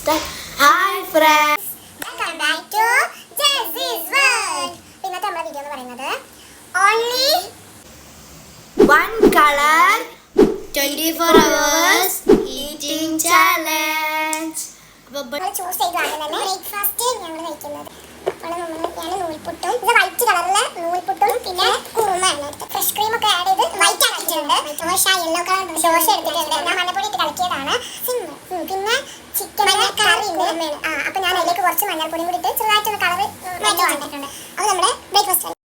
start. Hi friends, welcome back to Jessie's World. ഇന്നത്തെ നമ്മുടെ video എന്ന് പറയുന്നത് only one color 24 hours eating challenge. നമ്മൾ ചൂസ് ചെയ്താണ് തന്നെ ബ്രേക്ക്ഫാസ്റ്റ് ഞങ്ങൾ കഴിക്കുന്നത്. അപ്പോൾ ഞാൻ നൂൽപുട്ടും ഇത് വൈറ്റ് കളറിലെ നൂൽപുട്ടും പിന്നെ കുറുമയാണ് ഫ്രഷ് ക്രീം ഒക്കെ ആഡ് ചെയ്ത് വൈറ്റ് ആക്കിയിട്ടുണ്ട്. ദോശ യെല്ലോ കളർ ദോശ എടുത്തിട്ടുണ്ട്. ഞാൻ മഞ്ഞപ്പൊടി ഇട്ട് കളിക്കിയതാണ്. പിന്നെ ചിക്കൻ കറി ഉണ്ട്. അപ്പോൾ ഞാൻ അതിലേക്ക് കുറച്ച് മഞ്ഞൾപ്പൊടിയും കൂടി ഇട്ട് ചെറുതായിട്ടൊന്ന് കളർ വന്നിട്ടുണ്ട്. അപ്പോൾ നമ്മുടെ ബ്രേക്ക്ഫാസ്റ്റ്